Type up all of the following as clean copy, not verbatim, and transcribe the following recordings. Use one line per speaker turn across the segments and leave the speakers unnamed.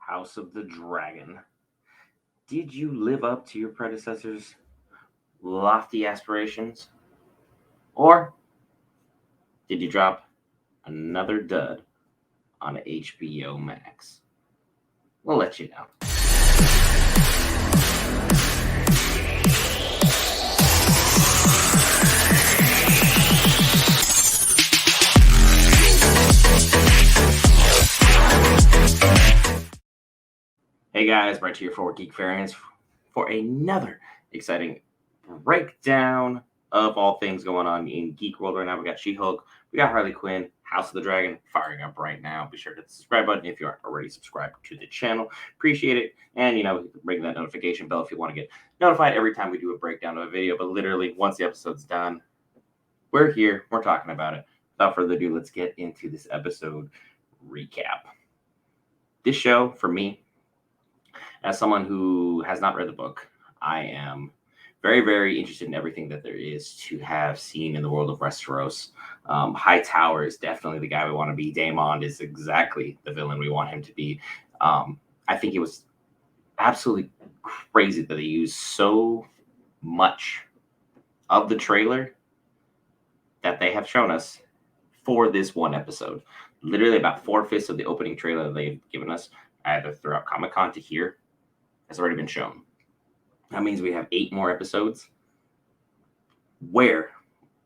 House of the Dragon. Did you live up to your predecessors' lofty aspirations? Or did you drop another dud on HBO Max? We'll let you know. Hey guys, Brent here for Geek Variants for another exciting breakdown of all things going on in Geek World right now. We got She-Hulk, we got Harley Quinn, House of the Dragon firing up right now. Be sure to hit the subscribe button if you aren't already subscribed to the channel. Appreciate it. And, ring that notification bell if you want to get notified every time we do a breakdown of a video. But literally, once the episode's done, we're here. We're talking about it. Without further ado, let's get into this episode recap. This show, for me, as someone who has not read the book, I am very, very interested in everything that there is to have seen in the world of Westeros. Hightower is definitely the guy we want to be. Daemon is exactly the villain we want him to be. I think it was absolutely crazy that they used so much of the trailer that they have shown us for this one episode. Literally about 4/5 of the opening trailer that they've given us, either throughout Comic-Con to here, has already been shown. That means we have 8 more episodes where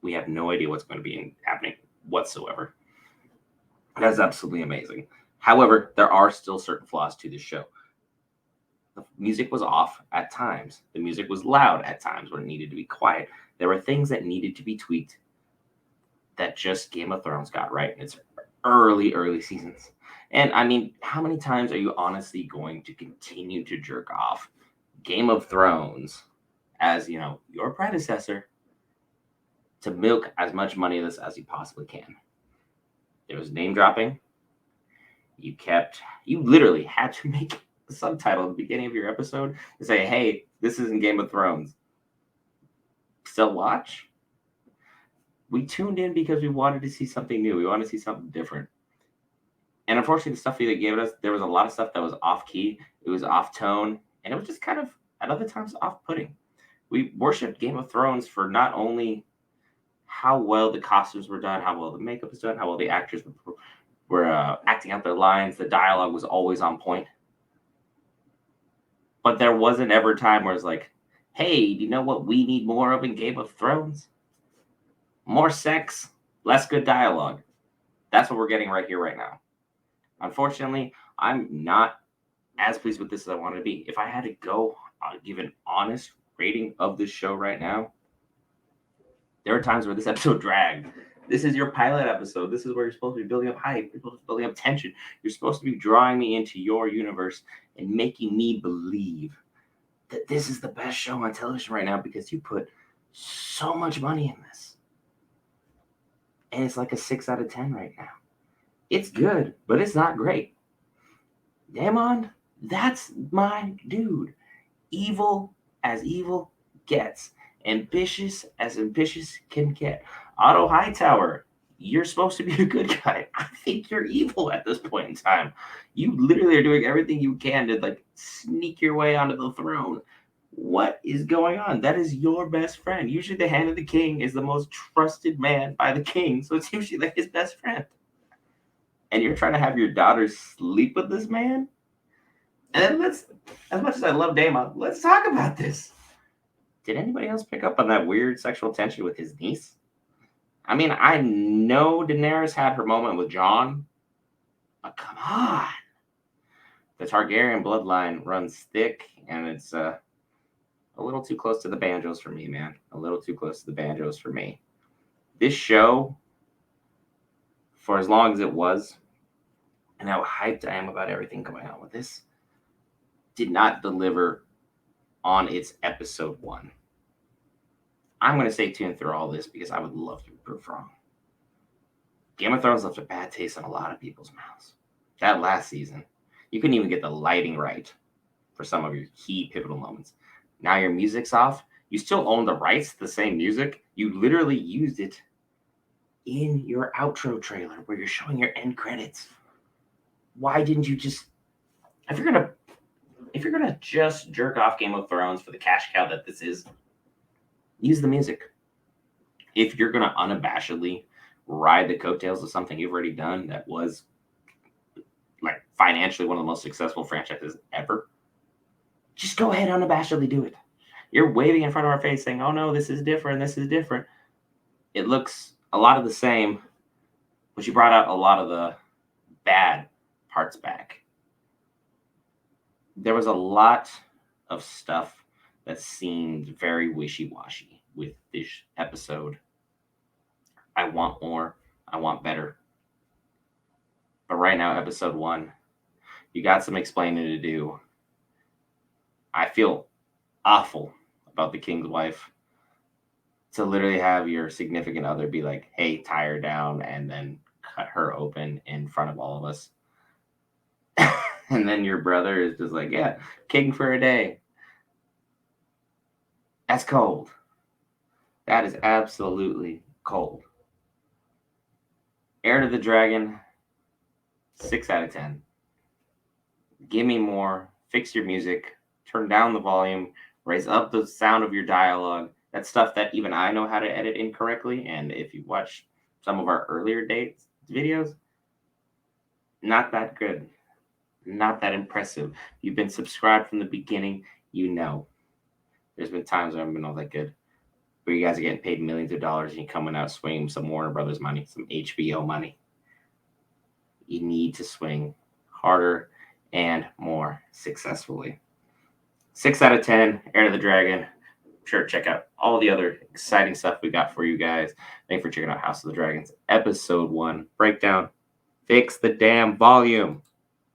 we have no idea what's going to be happening whatsoever. That's absolutely amazing. However, there are still certain flaws to this show. The music was off at times. The music was loud at times when it needed to be quiet. There were things that needed to be tweaked that just Game of Thrones got right in its early seasons. And I mean, how many times are you honestly going to continue to jerk off Game of Thrones as, your predecessor to milk as much money as you possibly can? There was name dropping. You literally had to make a subtitle at the beginning of your episode to say, hey, this isn't Game of Thrones. Still watch? We tuned in because we wanted to see something new. We wanted to see something different. And unfortunately, the stuff they gave us, there was a lot of stuff that was off key. It was off tone. And it was just kind of, at other times, off-putting. We worshipped Game of Thrones for not only how well the costumes were done, how well the makeup was done, how well the actors were acting out their lines. The dialogue was always on point. But there wasn't ever a time where it's like, hey, do you know what we need more of in Game of Thrones? More sex, less good dialogue. That's what we're getting right here, right now. Unfortunately, I'm not as pleased with this as I wanted to be. If I had to go give an honest rating of this show right now, there are times where this episode dragged. This is your pilot episode. This is where you're supposed to be building up hype. You're supposed to be building up tension. You're supposed to be drawing me into your universe and making me believe that this is the best show on television right now because you put so much money in this. And it's like a 6 out of 10 right now. It's good, but it's not great. Daemon, that's my dude. Evil as evil gets. Ambitious as ambitious can get. Otto Hightower, you're supposed to be a good guy. I think you're evil at this point in time. You literally are doing everything you can to sneak your way onto the throne. What is going on? That is your best friend. Usually the hand of the king is the most trusted man by the king, so it's usually his best friend. And you're trying to have your daughter sleep with this man? And then as much as I love Daemon, let's talk about this. Did anybody else pick up on that weird sexual tension with his niece? I mean, I know Daenerys had her moment with Jon, but come on. The Targaryen bloodline runs thick, and it's a little too close to the banjos for me, man. A little too close to the banjos for me. This show, for as long as it was, and how hyped I am about everything going on with this, did not deliver on its episode 1. I'm going to stay tuned through all this because I would love to be proved wrong. Game of Thrones left a bad taste in a lot of people's mouths. That last season, you couldn't even get the lighting right for some of your key pivotal moments. Now your music's off. You still own the rights to the same music. You literally used it in your outro trailer where you're showing your end credits. Why didn't you just If you're gonna just jerk off Game of Thrones for the cash cow that this is, use the music. If you're gonna unabashedly ride the coattails of something you've already done that was like financially one of the most successful franchises ever, just go ahead and unabashedly do it. You're waving in front of our face saying, "Oh no, this is different. This is different." It looks a lot of the same, but you brought out a lot of the bad parts back. There was a lot of stuff that seemed very wishy-washy with this episode. I want more. I want better. But right now, episode 1, you got some explaining to do. I feel awful about the king's wife to literally have your significant other be like, "Hey, tie her down," and then cut her open in front of all of us. And then your brother is just like, "Yeah, king for a day." That's cold. That is absolutely cold. Heir to the Dragon, 6 out of 10. Give me more. Fix your music. Turn down the volume. Raise up the sound of your dialogue. That's stuff that even I know how to edit incorrectly. And if you watch some of our earlier dates videos, not that good. Not that impressive. You've been subscribed from the beginning, you know. There's been times where I've been all that good. Where you guys are getting paid millions of dollars and you're coming out swinging some Warner Brothers money, some HBO money. You need to swing harder and more successfully. 6 out of 10, Heir to the Dragon. Sure, check out all the other exciting stuff we got for you guys. Thanks for checking out House of the Dragons, episode 1 breakdown. Fix the damn volume.